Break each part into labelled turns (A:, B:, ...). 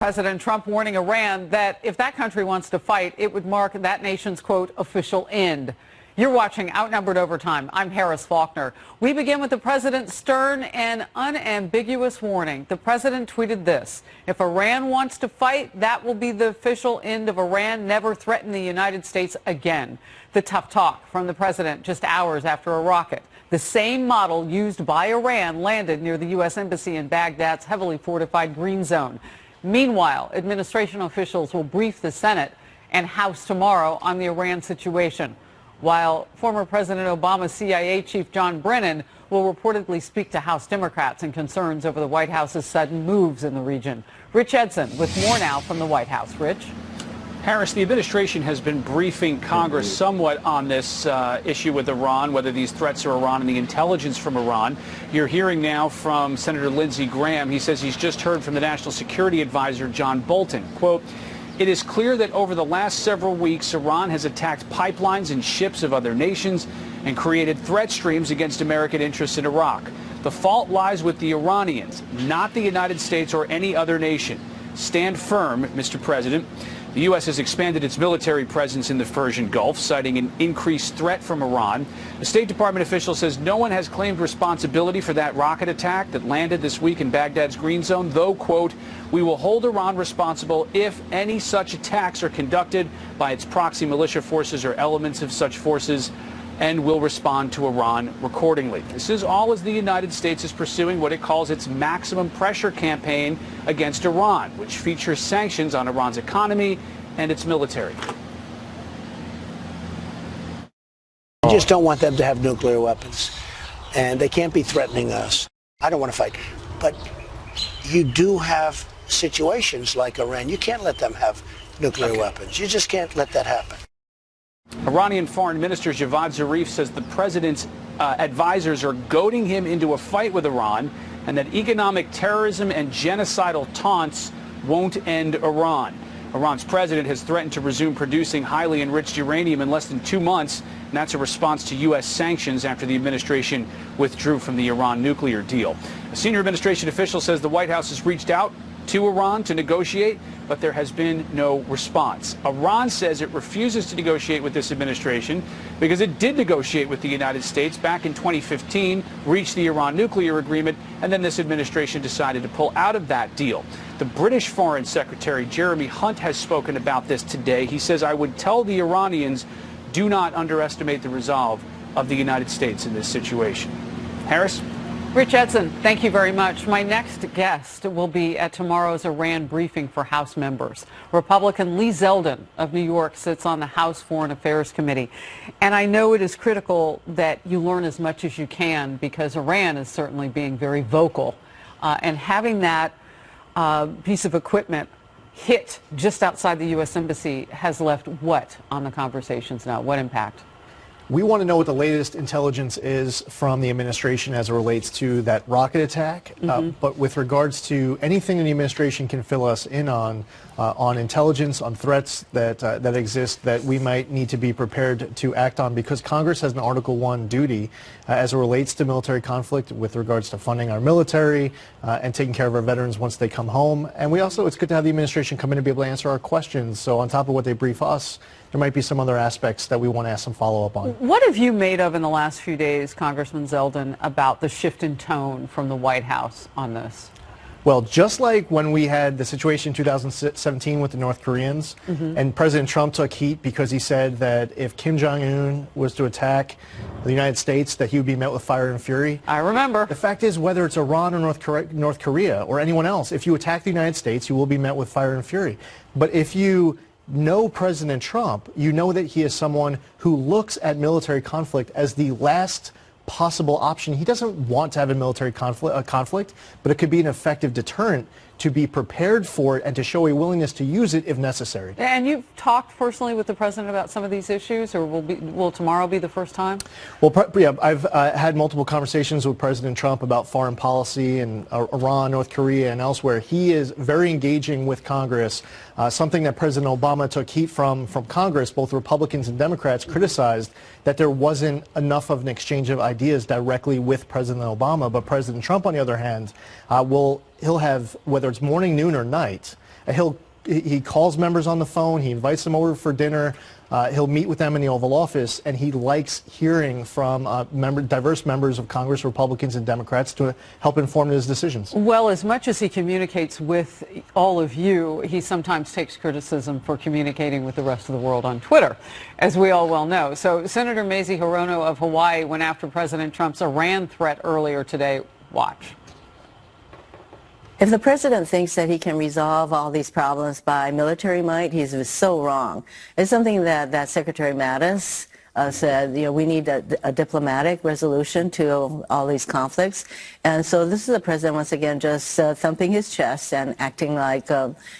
A: President Trump warning Iran that if that country wants to fight, it would mark that nation's, quote, official end. You're watching Outnumbered Overtime. I'm Harris Faulkner. We begin with the president's stern and unambiguous warning. The president tweeted this: if Iran wants to fight, that will be the official end of Iran. Never threaten the United States again. The tough talk from the president just hours after a rocket, the same model used by Iran, landed near the U.S. Embassy in Baghdad's heavily fortified Green Zone. Meanwhile, administration officials will brief the Senate and House tomorrow on the Iran situation, while former President Obama's CIA chief John Brennan will reportedly speak to House Democrats in concerns over the White House's sudden moves in the region. Rich Edson with more now from the White House. Rich?
B: Harris, the administration has been briefing Congress somewhat on this issue with Iran, whether these threats are Iran and the intelligence from Iran. You're hearing now from Senator Lindsey Graham. He says he's just heard from the National Security Advisor, John Bolton. Quote, "It is clear that over the last several weeks, Iran has attacked pipelines and ships of other nations and created threat streams against American interests in Iraq. The fault lies with the Iranians, not the United States or any other nation. Stand firm, Mr. President." The U.S. has expanded its military presence in the Persian Gulf, citing an increased threat from Iran. The State Department official says no one has claimed responsibility for that rocket attack that landed this week in Baghdad's Green Zone, though, quote, "We will hold Iran responsible if any such attacks are conducted by its proxy militia forces or elements of such forces, and will respond to Iran accordingly." This is all as the United States is pursuing what it calls its maximum pressure campaign against Iran, which features sanctions on Iran's economy and its military.
C: I just don't want them to have nuclear weapons, and they can't be threatening us. I don't want to fight, but you do have situations like Iran. You can't let them have nuclear weapons. You just can't let that happen.
B: Iranian Foreign Minister Javad Zarif says the president's advisors are goading him into a fight with Iran, and that economic terrorism and genocidal taunts won't end Iran. Iran's president has threatened to resume producing highly enriched uranium in less than 2 months, and that's a response to U.S. sanctions after the administration withdrew from the Iran nuclear deal. A senior administration official says the White House has reached out to Iran to negotiate, but there has been no response. Iran says it refuses to negotiate with this administration because it did negotiate with the United States back in 2015, reached the Iran nuclear agreement, and then this administration decided to pull out of that deal. The British Foreign Secretary Jeremy Hunt has spoken about this today. He says, "I would tell the Iranians, do not underestimate the resolve of the United States in this situation." Harris?
A: Rich Edson, thank you very much. My next guest will be at tomorrow's Iran briefing for House members. Republican Lee Zeldin of New York sits on the House Foreign Affairs Committee. And I know it is critical that you learn as much as you can, because Iran is certainly being very vocal. And having that piece of equipment hit just outside the U.S. Embassy has left what on the conversations now? What impact?
D: We want to know what the latest intelligence is from the administration as it relates to that rocket attack. But with regards to anything the administration can fill us in on intelligence, on threats that exist that we might need to be prepared to act on, because Congress has an Article 1 duty as it relates to military conflict with regards to funding our military and taking care of our veterans once they come home. And we also, it's good to have the administration come in and be able to answer our questions. So on top of what they brief us, there might be some other aspects that we want to ask some follow-up on.
A: What have you made of in the last few days, Congressman Zeldin, about the shift in tone from the White House on this?
D: Well, just like when we had the situation in 2017 with the North Koreans, and President Trump took heat because he said that if Kim Jong-un was to attack the United States, that he would be met with fire and fury.
A: I remember.
D: The fact is, whether it's Iran or North Korea or anyone else, if you attack the United States, you will be met with fire and fury. But if you know President Trump, you know that he is someone who looks at military conflict as the last possible option. He doesn't want to have a military conflict, but it could be an effective deterrent to be prepared for it and to show a willingness to use it if necessary.
A: And you've talked personally with the president about some of these issues, or will tomorrow be the first time?
D: Well, yeah, I've had multiple conversations with President Trump about foreign policy and Iran, North Korea, and elsewhere. He is very engaging with Congress, something that President Obama took heat from Congress. Both Republicans and Democrats criticized that there wasn't enough of an exchange of ideas directly with President Obama. But President Trump, on the other hand, he'll have, whether it's morning, noon, or night, He calls members on the phone. He invites them over for dinner. He'll meet with them in the Oval Office, and he likes hearing from diverse members of Congress, Republicans and Democrats, to help inform his decisions.
A: Well, as much as he communicates with all of you, he sometimes takes criticism for communicating with the rest of the world on Twitter, as we all well know. So Senator Mazie Hirono of Hawaii went after President Trump's Iran threat earlier today. Watch.
E: If the president thinks that he can resolve all these problems by military might, he's so wrong. It's something that Secretary Mattis said, we need a diplomatic resolution to all these conflicts. And so this is the president, once again, just thumping his chest and acting like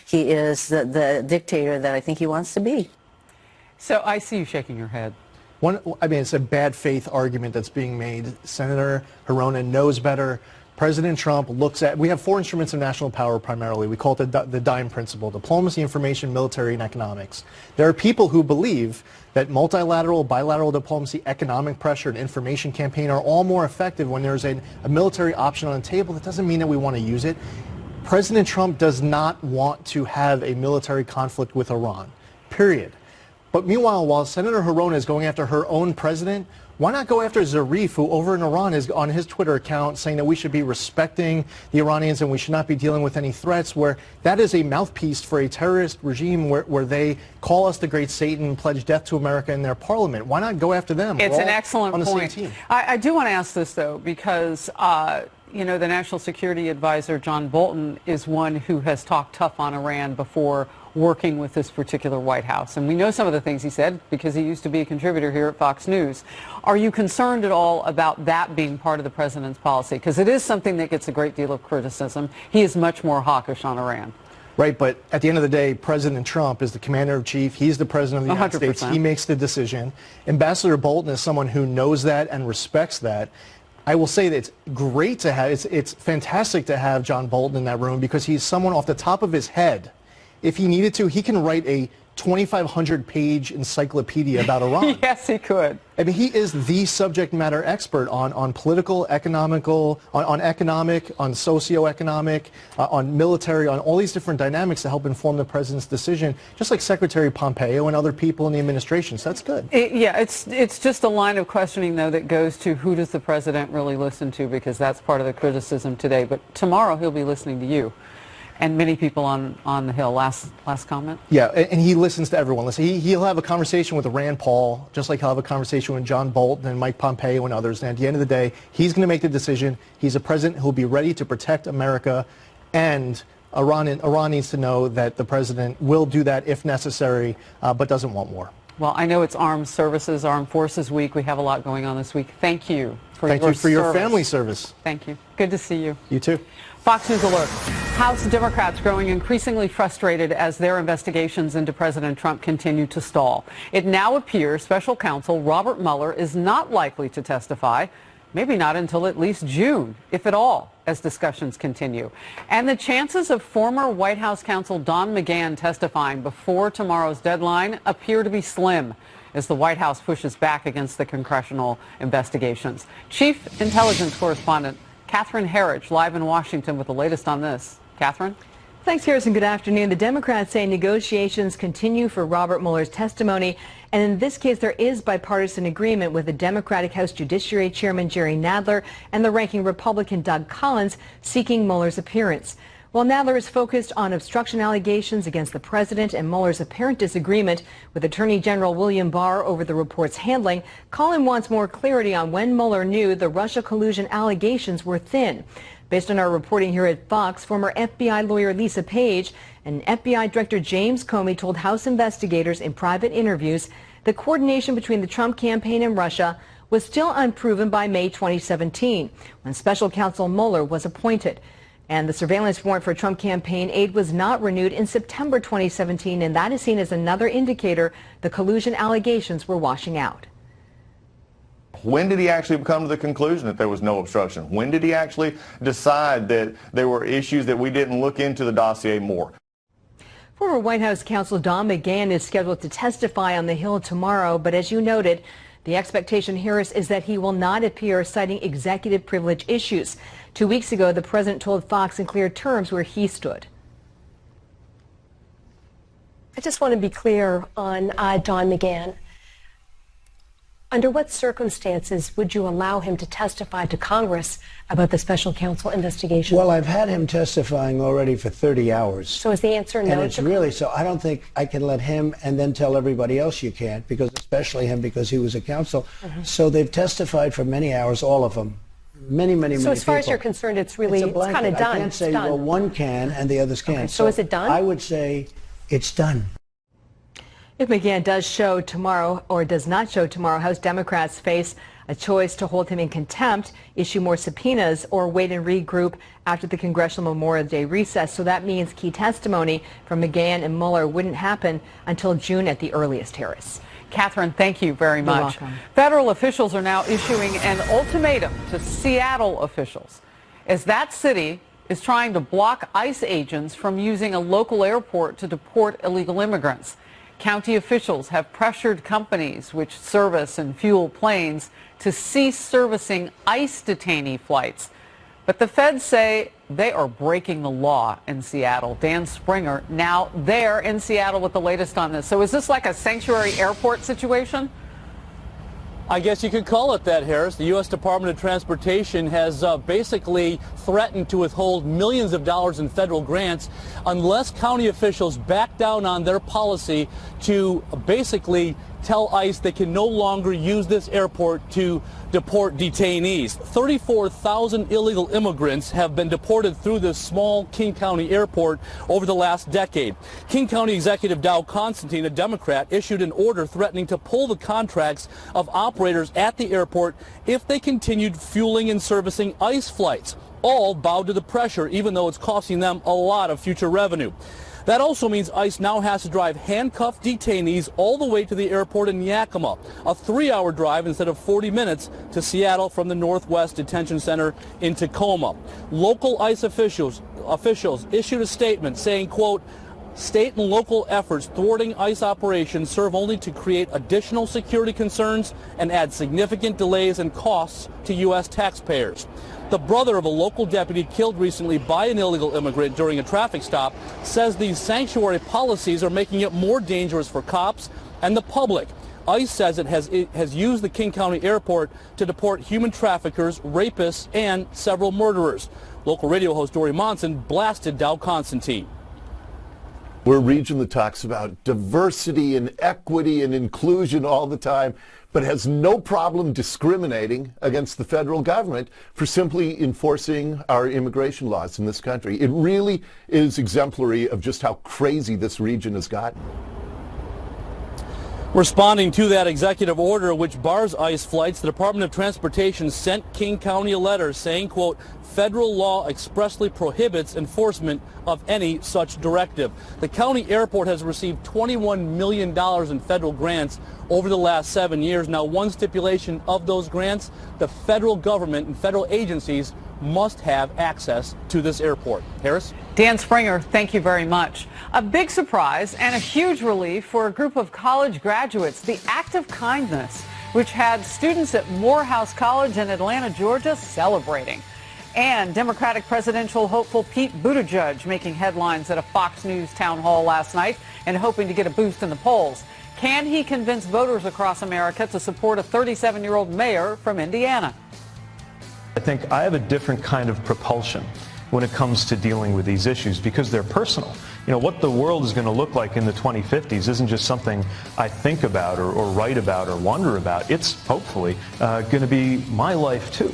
E: he is the dictator that I think he wants to be.
A: So I see you shaking your head.
D: It's a bad faith argument that's being made. Senator Hirono knows better. President Trump looks at, we have 4 instruments of national power primarily. We call it the DIME principle: diplomacy, information, military, and economics. There are people who believe that multilateral, bilateral diplomacy, economic pressure, and information campaign are all more effective when there's a military option on the table. That doesn't mean that we want to use it. President Trump does not want to have a military conflict with Iran, period. But meanwhile, while Senator Hirono is going after her own president, why not go after Zarif, who over in Iran is on his Twitter account saying that we should be respecting the Iranians and we should not be dealing with any threats, where that is a mouthpiece for a terrorist regime where they call us the great Satan, pledge death to America in their parliament. Why not go after them?
A: It's an excellent
D: on the
A: point.
D: same team.
A: I do want to ask this, though, because the National Security Advisor, John Bolton, is one who has talked tough on Iran before working with this particular White House. And we know some of the things he said because he used to be a contributor here at Fox News. Are you concerned at all about that being part of the president's policy? Because it is something that gets a great deal of criticism. He is much more hawkish on Iran.
D: Right, but at the end of the day, President Trump is the commander-in-chief. He's the president of the United
A: 100%.
D: States. He makes the decision. Ambassador Bolton is someone who knows that and respects that. I will say that it's great to have, it's fantastic to have John Bolton in that room because he's someone off the top of his head. If he needed to, he can write a 2,500-page encyclopedia about Iran.
A: Yes, he could.
D: I mean, he is the subject matter expert on political, economical, on economic, on socioeconomic, on military, on all these different dynamics to help inform the president's decision, just like Secretary Pompeo and other people in the administration. So that's good.
A: It's just a line of questioning, though, that goes to who does the president really listen to, because that's part of the criticism today. But tomorrow he'll be listening to you. And many people on the Hill. Last comment?
D: Yeah, and he listens to everyone. Listen, he'll have a conversation with Rand Paul, just like he'll have a conversation with John Bolton and Mike Pompeo and others. And at the end of the day, he's going to make the decision. He's a president who'll be ready to protect America, and Iran needs to know that the president will do that if necessary, but doesn't want war.
A: Well, I know it's Armed Forces Week. We have a lot going on this week. Thank you for
D: Thank you for your family service.
A: Thank you. Good to see you.
D: You too.
A: Fox News Alert. House Democrats growing increasingly frustrated as their investigations into President Trump continue to stall. It now appears special counsel Robert Mueller is not likely to testify, maybe not until at least June, if at all, as discussions continue. And the chances of former White House counsel Don McGahn testifying before tomorrow's deadline appear to be slim as the White House pushes back against the congressional investigations. Chief Intelligence Correspondent Catherine Herridge, live in Washington with the latest on this. Catherine?
F: Thanks, Harrison. Good afternoon. The Democrats say negotiations continue for Robert Mueller's testimony. And in this case, there is bipartisan agreement with the Democratic House Judiciary Chairman Jerry Nadler and the ranking Republican Doug Collins seeking Mueller's appearance. While Nadler is focused on obstruction allegations against the president and Mueller's apparent disagreement with Attorney General William Barr over the report's handling, Collins wants more clarity on when Mueller knew the Russia collusion allegations were thin. Based on our reporting here at Fox, former FBI lawyer Lisa Page and FBI Director James Comey told House investigators in private interviews that coordination between the Trump campaign and Russia was still unproven by May 2017, when special counsel Mueller was appointed. And the surveillance warrant for Trump campaign aid was not renewed in September 2017, and that is seen as another indicator the collusion allegations were washing out.
G: When did he actually come to the conclusion that there was no obstruction? When did he actually decide that there were issues that we didn't look into the dossier more?
F: Former White House counsel Don McGahn is scheduled to testify on the Hill tomorrow, but as you noted, the expectation here is that he will not appear, citing executive privilege issues. 2 weeks ago, the president told Fox in clear terms where he stood.
H: I just want to be clear on Don McGahn. Under what circumstances would you allow him to testify to Congress about the special counsel investigation?
C: Well, I've had him testifying already for 30 hours.
H: So is the answer no?
C: And it's really, so I don't think I can let him and then tell everybody else you can't, because especially him, because he was a counsel. So they've testified for many hours, all of them. Many people.
H: So as far as you're concerned, it's really, it's kind of done.
C: I can't say, well, one can and the others can't.
H: Okay, so is it done?
C: I would say it's done.
F: If McGahn does show tomorrow or does not show tomorrow, House Democrats face a choice to hold him in contempt, issue more subpoenas, or wait and regroup after the Congressional Memorial Day recess. So that means key testimony from McGahn and Mueller wouldn't happen until June at the earliest, Harris.
A: Catherine, thank you very much.
F: You're welcome.
A: Federal officials are now issuing an ultimatum to Seattle officials as that city is trying to block ICE agents from using a local airport to deport illegal immigrants. County officials have pressured companies which service and fuel planes to cease servicing ICE detainee flights. But the feds say they are breaking the law in Seattle. Dan Springer now there in Seattle with the latest on this. So is this like a sanctuary airport situation?
I: I guess you could call it that, Harris. The U.S. Department of Transportation has basically threatened to withhold millions of dollars in federal grants unless county officials back down on their policy to basically tell ICE they can no longer use this airport to deport detainees. 34,000 illegal immigrants have been deported through this small King County airport over the last decade. King County Executive Dow Constantine, a Democrat, issued an order threatening to pull the contracts of operators at the airport if they continued fueling and servicing ICE flights. All bowed to the pressure, even though it's costing them a lot of future revenue. That also means ICE now has to drive handcuffed detainees all the way to the airport in Yakima, a 3-hour drive instead of 40 minutes to Seattle from the Northwest Detention Center in Tacoma. Local ICE officials issued a statement saying, quote, "State and local efforts thwarting ICE operations serve only to create additional security concerns and add significant delays and costs to U.S. taxpayers." The brother of a local deputy killed recently by an illegal immigrant during a traffic stop says these sanctuary policies are making it more dangerous for cops and the public. ICE says it has used the King County Airport to deport human traffickers, rapists, and several murderers. Local radio host Dory Monson blasted Dow Constantine.
J: We're a region that talks about diversity and equity and inclusion all the time, but has no problem discriminating against the federal government for simply enforcing our immigration laws in this country. It really is exemplary of just how crazy this region has gotten.
I: Responding to that executive order which bars ICE flights, the Department of Transportation sent King County a letter saying, quote, "Federal law expressly prohibits enforcement of any such directive." The county airport has received $21 million in federal grants over the last 7 years. Now, one stipulation of those grants, the federal government and federal agencies must have access to this airport. Harris?
A: Dan Springer, thank you very much. A big surprise and a huge relief for a group of college graduates, the Act of Kindness, which had students at Morehouse College in Atlanta, Georgia, celebrating. And Democratic presidential hopeful Pete Buttigieg making headlines at a Fox News town hall last night and hoping to get a boost in the polls. Can he convince voters across America to support a 37-year-old mayor from Indiana?
K: I think I have a different kind of propulsion when it comes to dealing with these issues because they're personal. You know, what the world is going to look like in the 2050s isn't just something I think about or write about or wonder about. It's hopefully going to be my life too.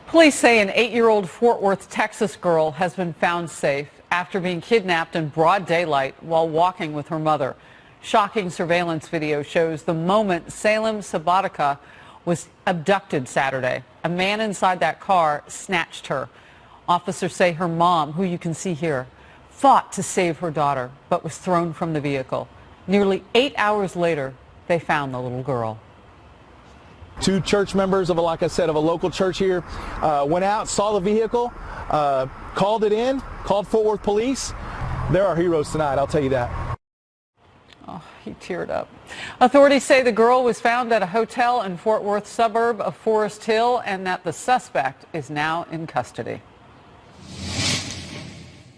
A: Police say an 8-year-old Fort Worth, Texas girl has been found safe after being kidnapped in broad daylight while walking with her mother. Shocking surveillance video shows the moment Salem Sabatica was abducted Saturday. A man inside that car snatched her. Officers say her mom, who you can see here, fought to save her daughter but was thrown from the vehicle. Nearly 8 hours later, they found the little girl.
L: Two church members of, like I said, of a local church here went out, saw the vehicle, called it in, called Fort Worth police. They're our heroes tonight, I'll tell you that.
A: Oh, he teared up. Authorities say the girl was found at a hotel in Fort Worth suburb of Forest Hill and that the suspect is now in custody.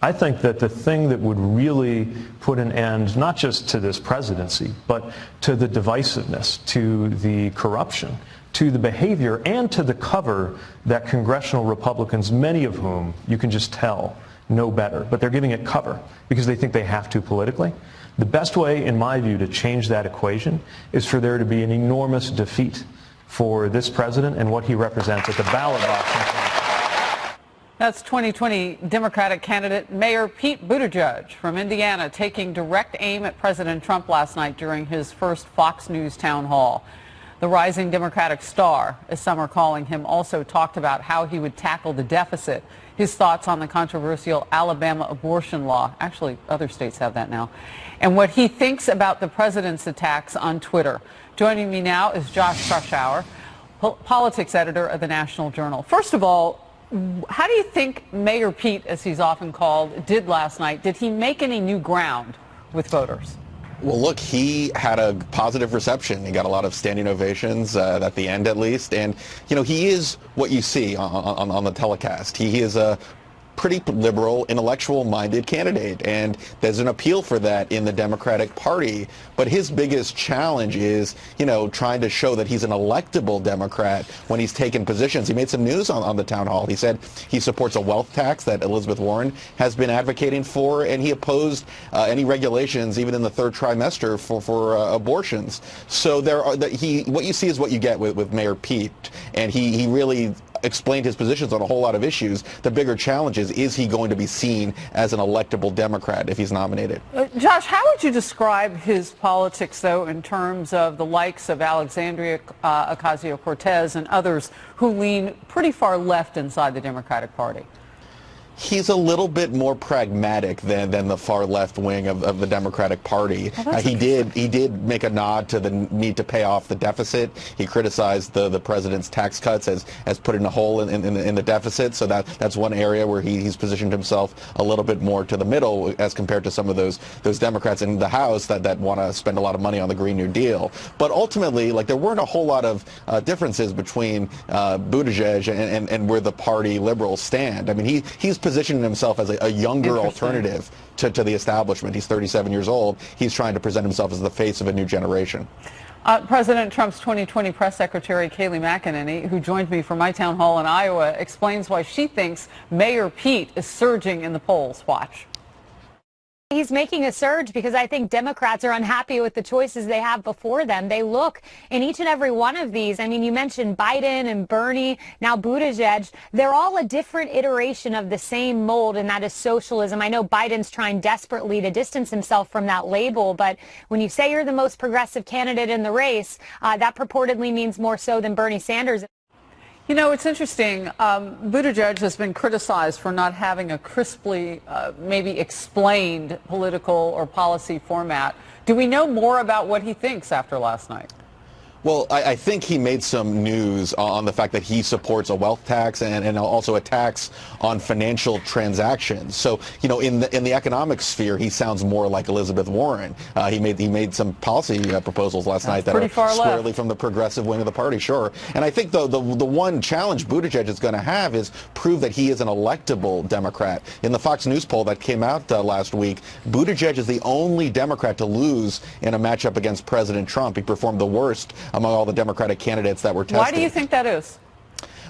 K: I think that the thing that would really put an end not just to this presidency, but to the divisiveness, to the corruption, to the behavior, and to the cover that congressional Republicans, many of whom you can just tell know better, but they're giving it cover because they think they have to politically. The best way, in my view, to change that equation is for there to be an enormous defeat for this president and what he represents at the ballot box.
A: That's 2020 Democratic candidate Mayor Pete Buttigieg from Indiana taking direct aim at President Trump last night during his first Fox News town hall. The rising Democratic star, as some are calling him, also talked about how he would tackle the deficit, his thoughts on the controversial Alabama abortion law. Actually, other states have that now. And what he thinks about the president's attacks on Twitter. Joining me now is Josh Kraushaar, politics editor of the National Journal. First of all, how do you think Mayor Pete, as he's often called, did last night? Did he make any new ground with voters?
M: Well, look, he had a positive reception. He got a lot of standing ovations at the end, at least. And, you know, he is what you see on the telecast. He is a pretty liberal, intellectual-minded candidate, and there's an appeal for that in the Democratic Party. But his biggest challenge is, you know, trying to show that he's an electable Democrat when he's taken positions. He made some news on the town hall. He said he supports a wealth tax that Elizabeth Warren has been advocating for, and he opposed any regulations, even in the third trimester, for abortions. So there are what you see is what you get with Mayor Pete, and he really explained his positions on a whole lot of issues. The bigger challenge is he going to be seen as an electable Democrat if he's nominated?
A: Josh, how would you describe his politics, though, in terms of the likes of Alexandria Ocasio-Cortez and others who lean pretty far left inside the Democratic Party?
M: He's a little bit more pragmatic than the far left wing of the Democratic Party. He did make a nod to the need to pay off the deficit. He criticized the president's tax cuts as putting a hole in the deficit. So that's one area where he's positioned himself a little bit more to the middle as compared to some of those Democrats in the House that want to spend a lot of money on the Green New Deal. But ultimately, like, there weren't a whole lot of differences between Buttigieg and where the party liberals stand. I mean, he's positioning himself as a younger alternative to the establishment. He's 37 years old. He's trying to present himself as the face of a new generation.
A: President Trump's 2020 press secretary, Kayleigh McEnany, who joined me from my town hall in Iowa, explains why she thinks Mayor Pete is surging in the polls. Watch.
N: He's making a surge because I think Democrats are unhappy with the choices they have before them. They look in each and every one of these. I mean, you mentioned Biden and Bernie, now Buttigieg. They're all a different iteration of the same mold, and that is socialism. I know Biden's trying desperately to distance himself from that label, but when you say you're the most progressive candidate in the race, that purportedly means more so than Bernie Sanders.
A: You know, it's interesting. Buttigieg has been criticized for not having a crisply, maybe explained political or policy format. Do we know more about what he thinks after last night?
M: Well, I think he made some news on the fact that he supports a wealth tax and also a tax on financial transactions. So, you know, in the economic sphere, he sounds more like Elizabeth Warren. He made some policy proposals last night that are squarely left from the progressive wing of the party, sure. And I think the one challenge Buttigieg is going to have is prove that he is an electable Democrat. In the Fox News poll that came out last week, Buttigieg is the only Democrat to lose in a matchup against President Trump. He performed the worst among all the Democratic candidates that were tested.
A: Why do you think that is?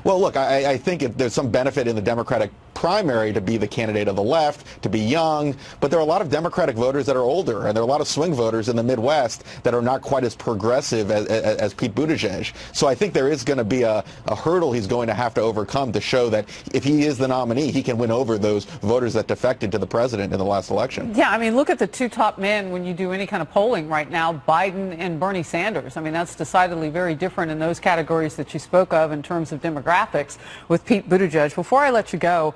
M: Well, look, I think there's some benefit in the Democratic primary to be the candidate of the left, to be young, but there are a lot of Democratic voters that are older, and there are a lot of swing voters in the Midwest that are not quite as progressive as Pete Buttigieg. So I think there is going to be a hurdle he's going to have to overcome to show that if he is the nominee, he can win over those voters that defected to the president in the last election.
A: Yeah, I mean, look at the two top men when you do any kind of polling right now, Biden and Bernie Sanders. I mean, that's decidedly very different in those categories that you spoke of in terms of demographics with Pete Buttigieg. Before I let you go,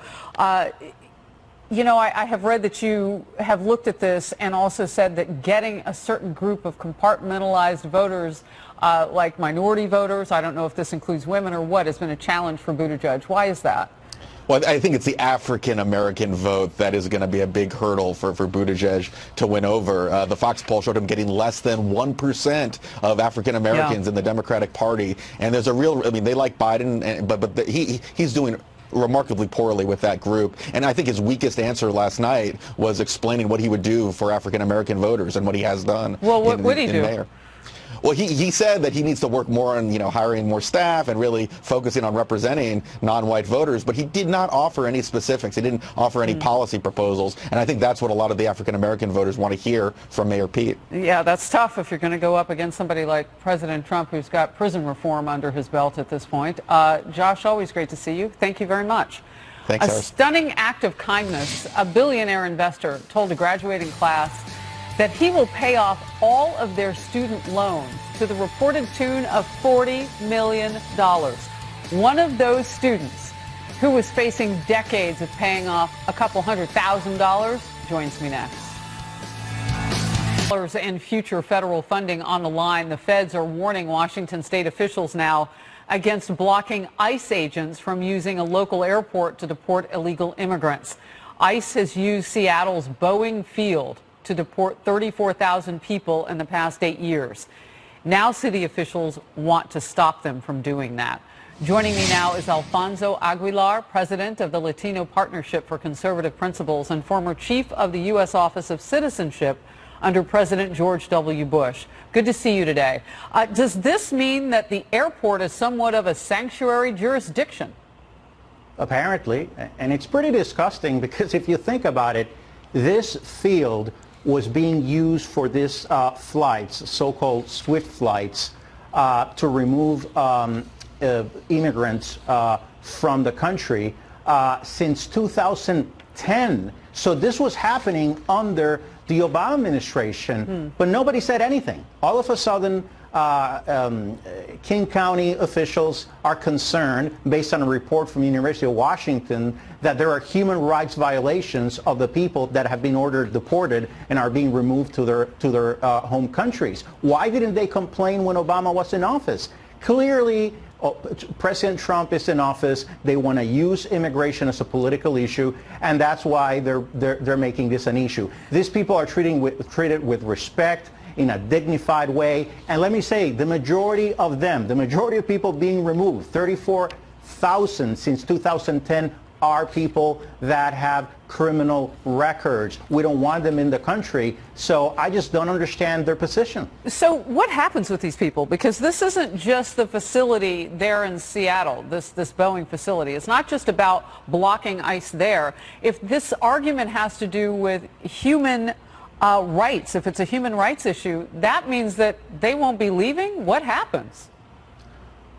A: you know, I have read that you have looked at this and also said that getting a certain group of compartmentalized voters, like minority voters, I don't know if this includes women or what, has been a challenge for Buttigieg. Why is that?
M: Well, I think it's the African-American vote that is going to be a big hurdle for Buttigieg to win over. The Fox poll showed him getting less than 1% of African-Americans in the Democratic Party. And there's a real, I mean, they like Biden, but he's doing remarkably poorly with that group. And I think his weakest answer last night was explaining what he would do for African American voters and what he has done.
A: Well, what would he do?
M: Mayor. Well, he said that he needs to work more on, hiring more staff and really focusing on representing non-white voters, but he did not offer any specifics. He didn't offer any policy proposals, and I think that's what a lot of the African-American voters want to hear from Mayor Pete.
A: Yeah, that's tough if you're going to go up against somebody like President Trump, who's got prison reform under his belt at this point. Josh, always great to see you. Thank you very much.
M: Thanks,
A: A
M: Harris.
A: stunning act of kindness. A billionaire investor told a graduating class that he will pay off all of their student loans to the reported tune of $40 million. One of those students who was facing decades of paying off a couple $100,000 joins me next. In future federal funding on the line, the feds are warning Washington state officials now against blocking ICE agents from using a local airport to deport illegal immigrants. ICE has used Seattle's Boeing Field to deport 34,000 people in the past 8 years. Now city officials want to stop them from doing that. Joining me now is Alfonso Aguilar, president of the Latino Partnership for Conservative Principles and former chief of the U.S. Office of Citizenship under President George W. Bush. Good to see you today. Does this mean that the airport is somewhat of a sanctuary jurisdiction?
O: Apparently, and it's pretty disgusting because if you think about it, this field was being used for these flights, so-called SWIFT flights, to remove immigrants from the country since 2010. So this was happening under the Obama administration, but nobody said anything. All of a sudden, King County officials are concerned, based on a report from the University of Washington, that there are human rights violations of the people that have been ordered deported and are being removed to their home countries. Why didn't they complain when Obama was in office? Clearly, President Trump is in office. They want to use immigration as a political issue, and that's why they're making this an issue. These people are treated with respect, in a dignified way. And let me say, the majority of them, the majority of people being removed, 34,000 since 2010, are people that have criminal records. We don't want them in the country. So I just don't understand their position.
A: So what happens with these people? Because this isn't just the facility there in Seattle, this Boeing facility. It's not just about blocking ICE there. If this argument has to do with human rights, if it's a human rights issue, that means that they won't be leaving? What happens?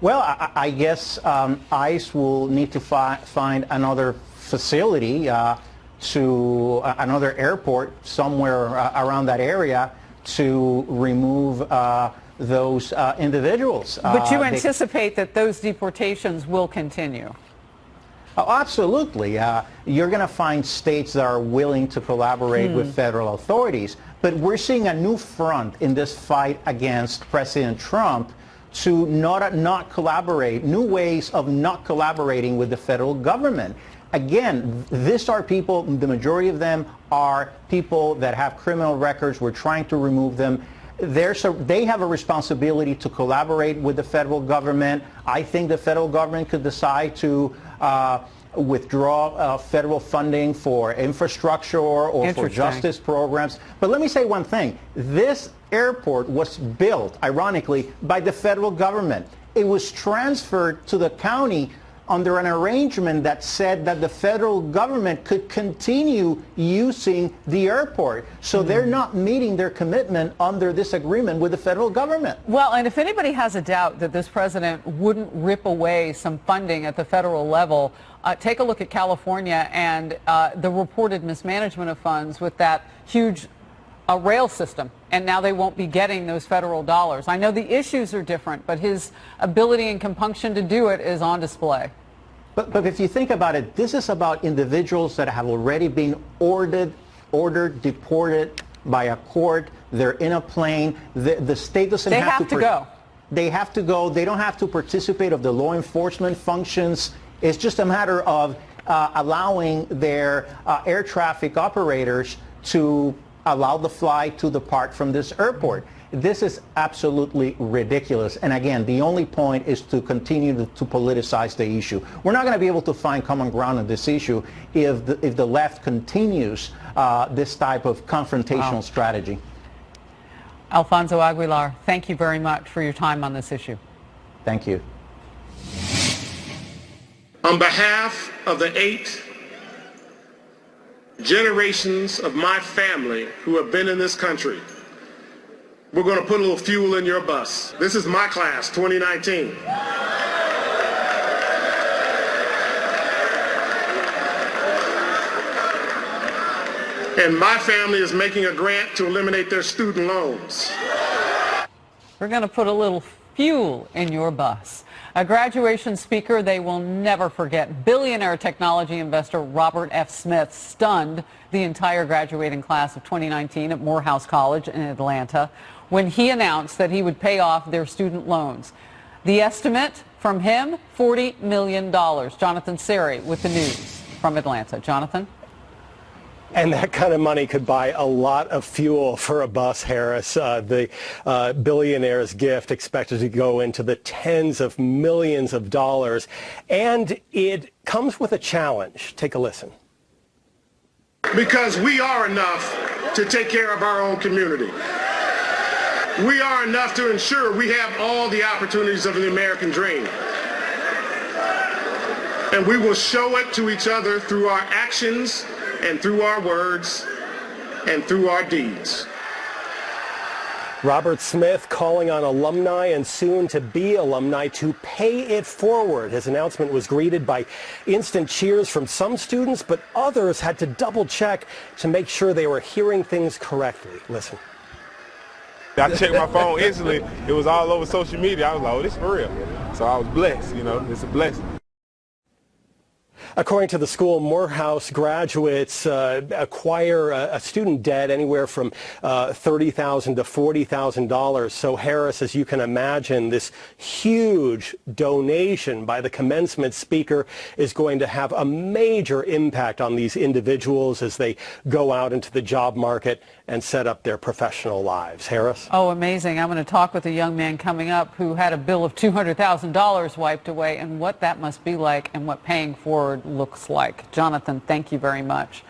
O: Well, I guess ICE will need to find another facility, to another airport somewhere around that area to remove those individuals.
A: But you anticipate that those deportations will continue?
O: Oh, absolutely. You're going to find states that are willing to collaborate with federal authorities. But we're seeing a new front in this fight against President Trump to not collaborate, new ways of not collaborating with the federal government. Again, these are people, the majority of them are people that have criminal records. We're trying to remove them. They have a responsibility to collaborate with the federal government. I think the federal government could decide to withdraw federal funding for infrastructure or for justice programs. But let me say one thing. This airport was built, ironically, by the federal government. It was transferred to the county under an arrangement that said that the federal government could continue using the airport. So they're not meeting their commitment under this agreement with the federal government.
A: Well, and if anybody has a doubt that this president wouldn't rip away some funding at the federal level, take a look at California and the reported mismanagement of funds with that huge rail system, and now they won't be getting those federal dollars. I know the issues are different, but his ability and compunction to do it is on display.
O: But if you think about it, this is about individuals that have already been ordered, deported by a court. They're in a plane. The state doesn't have to go. They have to go. They don't have to participate of the law enforcement functions. It's just a matter of allowing their air traffic operators to allow the flight to depart from this airport. This is absolutely ridiculous. And again, the only point is to continue to politicize the issue. We're not going to be able to find common ground on this issue if the left continues this type of confrontational strategy.
A: Alfonso Aguilar, thank you very much for your time on this issue.
O: Thank you.
P: On behalf of the 8 generations of my family who have been in this country, we're going to put a little fuel in your bus. This is my class, 2019. And my family is making a grant to eliminate their student loans.
A: We're going to put a little fuel in your bus. A graduation speaker they will never forget. Billionaire technology investor Robert F. Smith stunned the entire graduating class of 2019 at Morehouse College in Atlanta when he announced that he would pay off their student loans. The estimate from him, $40 million. Jonathan Seri with the news from Atlanta. Jonathan?
Q: And that kind of money could buy a lot of fuel for a bus, Harris. The billionaire's gift expected to go into the tens of millions of dollars. And it comes with a challenge. Take a listen.
P: Because we are enough to take care of our own community. We are enough to ensure we have all the opportunities of the American dream. And we will show it to each other through our actions and through our words and through our deeds.
Q: Robert Smith calling on alumni and soon-to-be alumni to pay it forward. His announcement was greeted by instant cheers from some students, but others had to double-check to make sure they were hearing things correctly. Listen.
R: I checked my phone instantly. It was all over social media. I was like, oh, this is for real. So I was blessed, you know, it's a blessing.
Q: According to the school, Morehouse graduates acquire a student debt anywhere from $30,000 to $40,000. So Harris, as you can imagine, this huge donation by the commencement speaker is going to have a major impact on these individuals as they go out into the job market and set up their professional lives. Harris?
A: Oh, amazing. I'm going to talk with a young man coming up who had a bill of $200,000 wiped away and what that must be like and what paying forward looks like. Jonathan, thank you very much.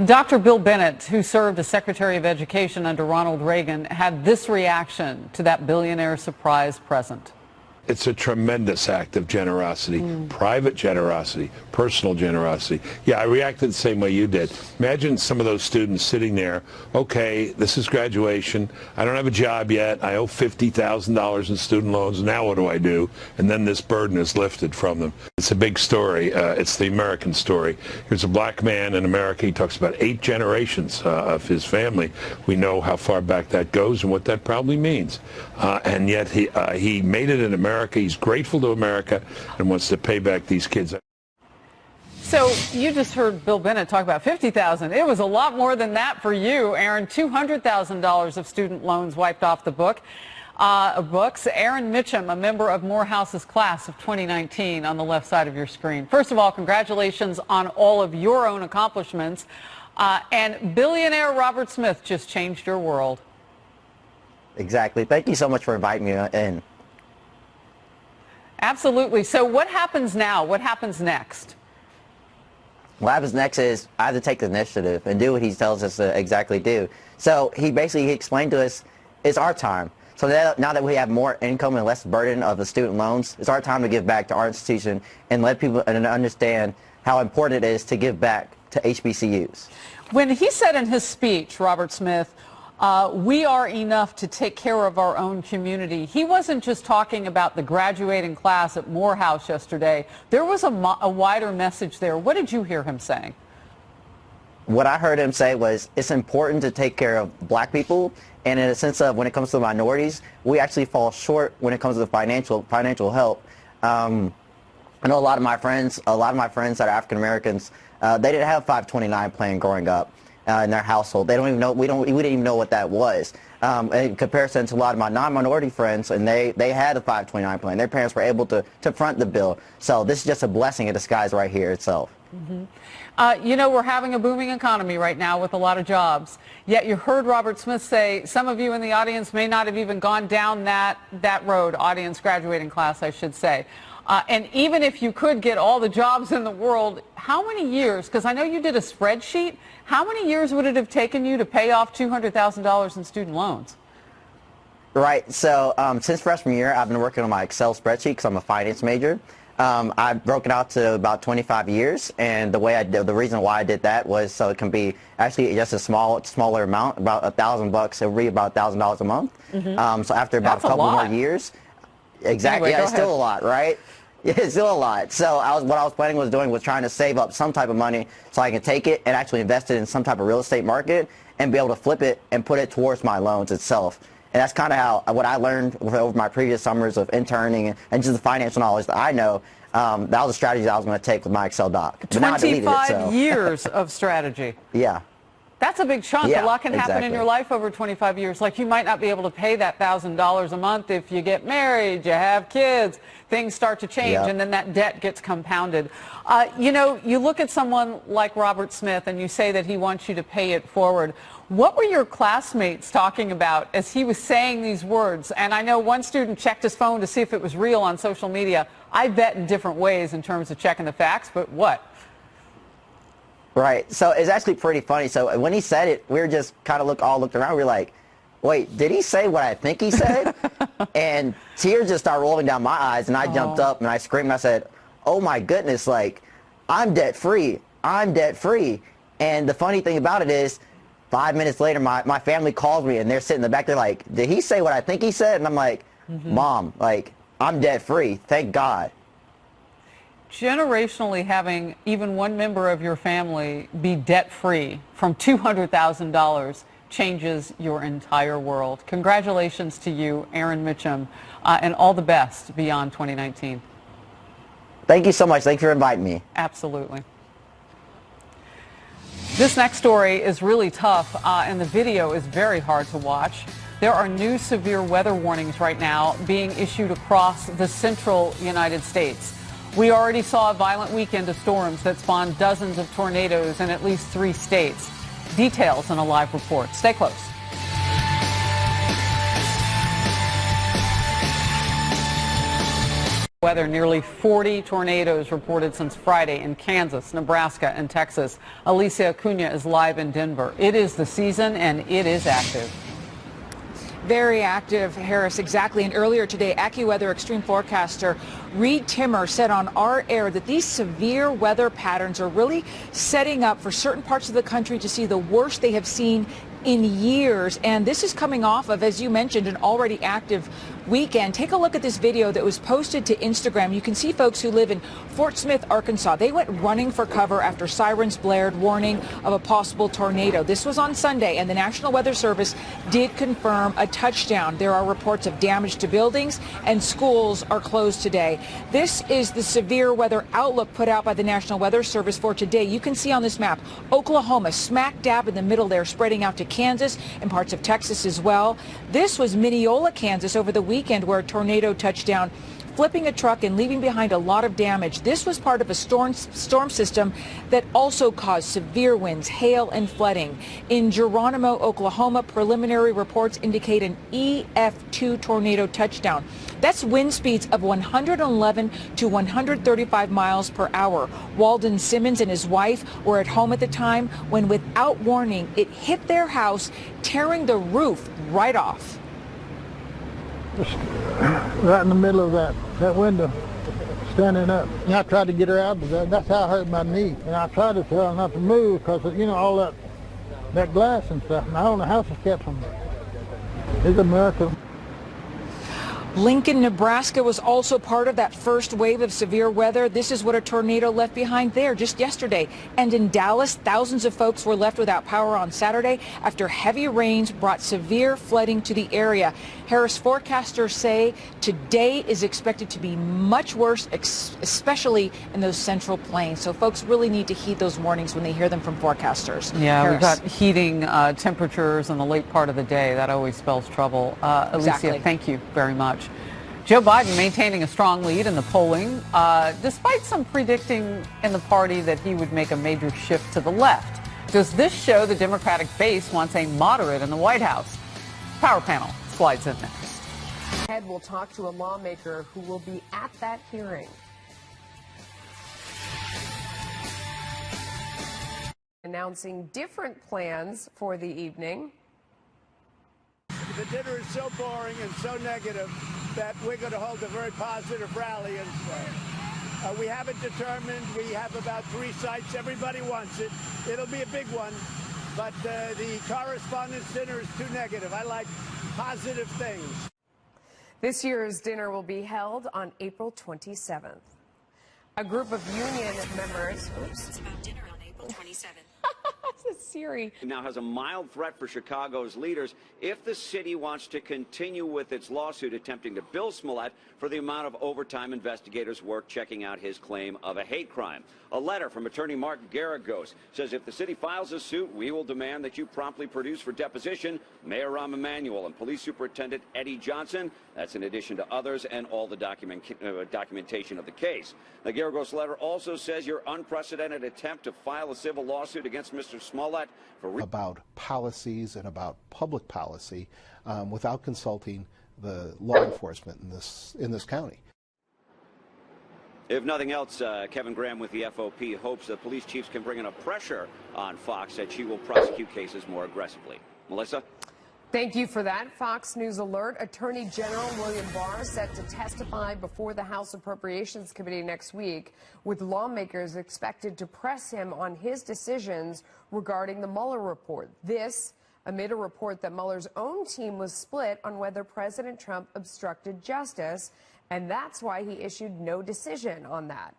A: Dr. Bill Bennett, who served as Secretary of Education under Ronald Reagan, had this reaction to that billionaire surprise present.
S: It's a tremendous act of generosity, private generosity, personal generosity. Yeah, I reacted the same way you did. Imagine some of those students sitting there, okay, this is graduation, I don't have a job yet, I owe $50,000 in student loans, now what do I do? And then this burden is lifted from them. It's a big story. It's the American story. Here's a black man in America. He talks about 8 generations of his family. We know how far back that goes and what that probably means. And yet he made it in America. He's grateful to America and wants to pay back these kids.
A: So you just heard Bill Bennett talk about $50,000. It was a lot more than that for you, Aaron. $200,000 of student loans wiped off the books. Aaron Mitchum, a member of Morehouse's class of 2019 on the left side of your screen. First of all, congratulations on all of your own accomplishments. And billionaire Robert Smith just changed your world.
T: Exactly. Thank you so much for inviting me in.
A: Absolutely. So what happens now? What happens next?
T: What happens next is I have to take the initiative and do what he tells us to exactly do. So he explained to us, it's our time. So now that we have more income and less burden of the student loans, it's our time to give back to our institution and let people understand how important it is to give back to HBCUs.
A: When he said in his speech, Robert Smith, we are enough to take care of our own community. He wasn't just talking about the graduating class at Morehouse yesterday. There was a wider message there. What did you hear him saying?
T: What I heard him say was it's important to take care of black people, and in a sense of when it comes to minorities, we actually fall short when it comes to financial help. I know a lot of my friends that are African Americans, they didn't have 529 plan growing up. In their household. They don't even know, we didn't even know what that was. In comparison to a lot of my non-minority friends, and they had a 529 plan. Their parents were able to front the bill. So this is just a blessing in disguise right here itself.
A: You know, we're having a booming economy right now with a lot of jobs. Yet you heard Robert Smith say some of you in the audience may not have even gone down that road, audience graduating class, I should say. And even if you could get all the jobs in the world, how many years, because I know you did a spreadsheet, how many years would it have taken you to pay off $200,000 in student loans?
T: Right. So since freshman year, I've been working on my Excel spreadsheet because I'm a finance major. I've broken out to about 25 years, and the reason why I did that was so it can be actually just a smaller amount, about $1,000 bucks. It would be about $1,000 a month. So after about a couple more years, exactly,
A: anyway,
T: yeah, it's still a lot, right? Yeah, it's still a lot. So what I was planning was doing was trying to save up some type of money so I can take it and actually invest it in some type of real estate market and be able to flip it and put it towards my loans itself. And that's kind of how what I learned over my previous summers of interning and just the financial knowledge that I know. That was a strategy that I was going to take with my Excel doc. But
A: 25 years of strategy.
T: Yeah.
A: That's a big chunk.
T: Yeah,
A: a lot can happen in
T: exactly.
A: your life over 25 years. Like you might not be able to pay that $1,000 a month if you get married, you have kids, things start to change,
T: Yep.
A: and then that debt gets compounded. You know, you look at someone like Robert Smith and you say that he wants you to pay it forward. What were your classmates talking about as he was saying these words? And I know one student checked his phone to see if it was real on social media. I bet in different ways in terms of checking the facts, but what?
T: Right. So it's actually pretty funny. So when he said it, we were just kind of all looked around. We were like, wait, did he say what I think he said? And tears just started rolling down my eyes, and I jumped up and I screamed and I said, oh my goodness, like, I'm debt free. I'm debt free. And the funny thing about it is, 5 minutes later, my family calls me and they're sitting in the back. They're like, did he say what I think he said? And I'm like, Mom, like, I'm debt free. Thank God.
A: Generationally, having even one member of your family be debt-free from $200,000 changes your entire world. Congratulations to you, Aaron Mitchum, and all the best beyond 2019.
T: Thank you so much. Thank you for inviting me.
A: Absolutely. This next story is really tough, and the video is very hard to watch. There are new severe weather warnings right now being issued across the central United States. We already saw a violent weekend of storms that spawned dozens of tornadoes in at least 3 states. Details in a live report. Stay close. Weather, nearly 40 tornadoes reported since Friday in Kansas, Nebraska, and Texas. Alicia Acuna is live in Denver. It is the season, and it is active.
U: Very active, Harris, exactly. And earlier today, AccuWeather extreme forecaster Reed Timmer said on our air that these severe weather patterns are really setting up for certain parts of the country to see the worst they have seen in years. And this is coming off of, as you mentioned, an already active weekend. Take a look at this video that was posted to Instagram. You can see folks who live in Fort Smith, Arkansas. They went running for cover after sirens blared, warning of a possible tornado. This was on Sunday, and the National Weather Service did confirm a touchdown. There are reports of damage to buildings, and schools are closed today. This is the severe weather outlook put out by the National Weather Service for today. You can see on this map, Oklahoma smack dab in the middle there, spreading out to Kansas and parts of Texas as well. This was Mineola, Kansas over the weekend, where a tornado touched down, flipping a truck and leaving behind a lot of damage. This was part of a storm system that also caused severe winds, hail, and flooding. In Geronimo, Oklahoma, preliminary reports indicate an EF2 tornado touchdown. That's wind speeds of 111 to 135 miles per hour. Walden Simmons and his wife were at home at the time when, without warning, it hit their house, tearing the roof right off.
V: Just right in the middle of that window, standing up. And I tried to get her out, but that's how I hurt my knee. And I tried to tell her not to move because, you know, all that glass and stuff. And I don't know how she kept them. It's a miracle.
U: Lincoln, Nebraska was also part of that first wave of severe weather. This is what a tornado left behind there just yesterday. And in Dallas, thousands of folks were left without power on Saturday after heavy rains brought severe flooding to the area. Harris forecasters say today is expected to be much worse, especially in those central plains. So folks really need to heed those warnings when they hear them from forecasters.
A: Yeah,
U: Harris.
A: we've got heating temperatures in the late part of the day. That always spells trouble. Alicia,
U: Exactly.
A: thank you very much. Joe Biden maintaining a strong lead in the polling, despite some predicting in the party that he would make a major shift to the left. Does this show the Democratic base wants a moderate in the White House? Power Panel slides in next.
B: Ed will talk to a lawmaker who will be at that hearing. Announcing different plans for the evening.
E: The dinner is so boring and so negative that we're going to hold a very positive rally. And we haven't determined. We have about 3 sites. Everybody wants it. It'll be a big one. But the correspondence dinner is too negative. I like positive things.
B: This year's dinner will be held on April 27th. A group of union members. Oops. It's about dinner on April 27th. Siri
W: now has a mild threat for Chicago's leaders if the city wants to continue with its lawsuit attempting to bill Smollett for the amount of overtime investigators work checking out his claim of a hate crime. A letter from attorney Mark Garagos says if the city files a suit, we will demand that you promptly produce for deposition Mayor Rahm Emanuel and Police Superintendent Eddie Johnson. That's in addition to others and all the documentation of the case. The Garagos letter also says your unprecedented attempt to file a civil lawsuit against Mr. Smollett for
X: about policies and about public policy without consulting the law enforcement in this county.
W: If nothing else, Kevin Graham with the FOP hopes that police chiefs can bring enough pressure on Fox that she will prosecute cases more aggressively. Melissa?
B: Thank you for that. Fox News Alert. Attorney General William Barr set to testify before the House Appropriations Committee next week, with lawmakers expected to press him on his decisions regarding the Mueller report. This amid a report that Mueller's own team was split on whether President Trump obstructed justice, and that's why he issued no decision on that.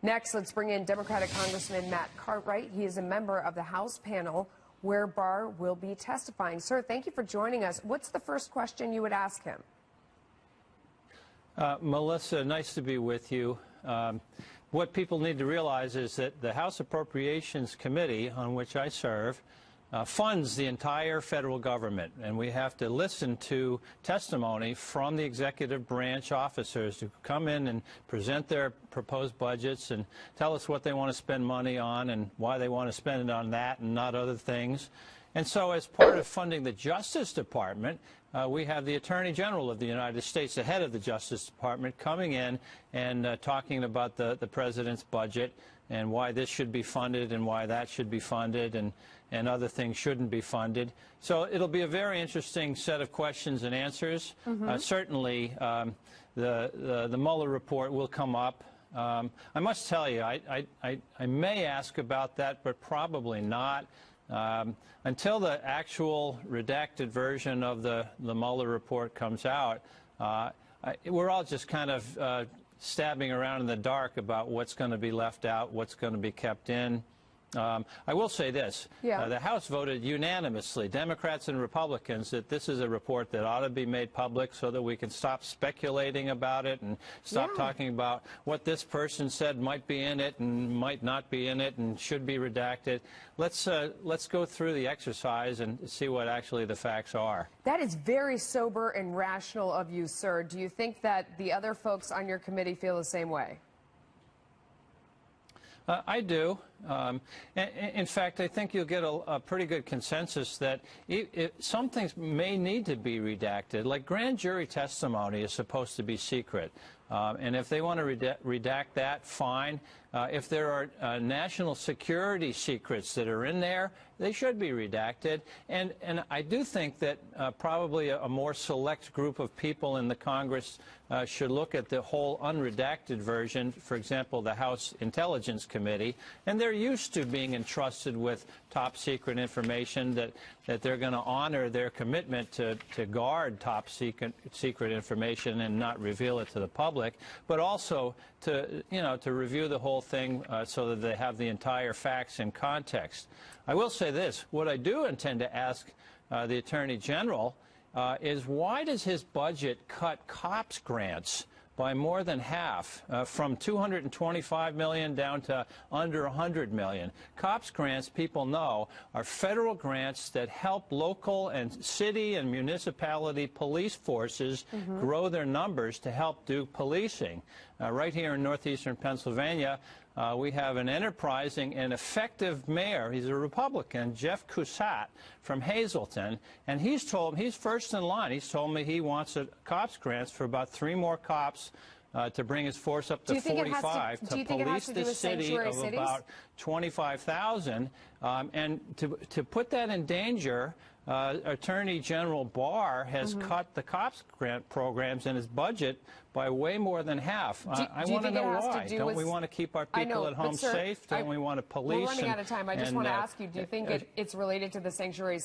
B: Next, let's bring in Democratic Congressman Matt Cartwright. He is a member of the House panel where Barr will be testifying. Sir, thank you for joining us. What's the first question you would ask him?
Y: Melissa, nice to be with you. What people need to realize is that the House Appropriations Committee, on which I serve, funds the entire federal government, and we have to listen to testimony from the executive branch officers who come in and present their proposed budgets and tell us what they want to spend money on and why they want to spend it on that and not other things. And so as part of funding the Justice Department, we have the Attorney General of the United States, the head of the Justice Department, coming in and talking about the President's budget and why this should be funded and why that should be funded and other things shouldn't be funded. So it'll be a very interesting set of questions and answers. Certainly, the Mueller report will come up. I must tell you, I may ask about that, but probably not. Until the actual redacted version of the Mueller report comes out, we're all just kind of stabbing around in the dark about what's going to be left out, what's going to be kept in. I will say this. The House voted unanimously, Democrats and Republicans, that this is a report that ought to be made public so that we can stop speculating about it and stop talking about what this person said might be in it and might not be in it and should be redacted. Let's go through the exercise and see what actually the facts are.
B: That is very sober and rational of you, sir. Do you think that the other folks on your committee feel the same way?
Y: I do. In fact, I think you'll get a pretty good consensus that some things may need to be redacted. Like grand jury testimony is supposed to be secret. And if they want to redact that, fine. If there are national security secrets that are in there, they should be redacted. And I do think that probably a more select group of people in the Congress should look at the whole unredacted version, for example, the House Intelligence Committee. And they're used to being entrusted with top secret information, that they're going to honor their commitment to guard top secret information and not reveal it to the public, but also to review the whole thing so that they have the entire facts in context. I will say this. What I do intend to ask the Attorney General is why does his budget cut cops grants by more than half, from $225 million down to under $100 million. COPS grants, people know, are federal grants that help local and city and municipality police forces grow their numbers to help do policing. Right here in northeastern Pennsylvania, we have an enterprising and effective mayor. He's a Republican, Jeff Cusatt from Hazleton, and he's first in line. He's told me he wants COPS grants for about 3 more cops to bring his force up to 45 to police the city of about 25,000. And to put that in danger, Attorney General Barr has cut the COPS grant programs in his budget by way more than half. I want to know why. Don't we want to keep our people at home safe? Don't we want to police?
B: We're running out of time. I just want to ask you, do you think it's related to the sanctuary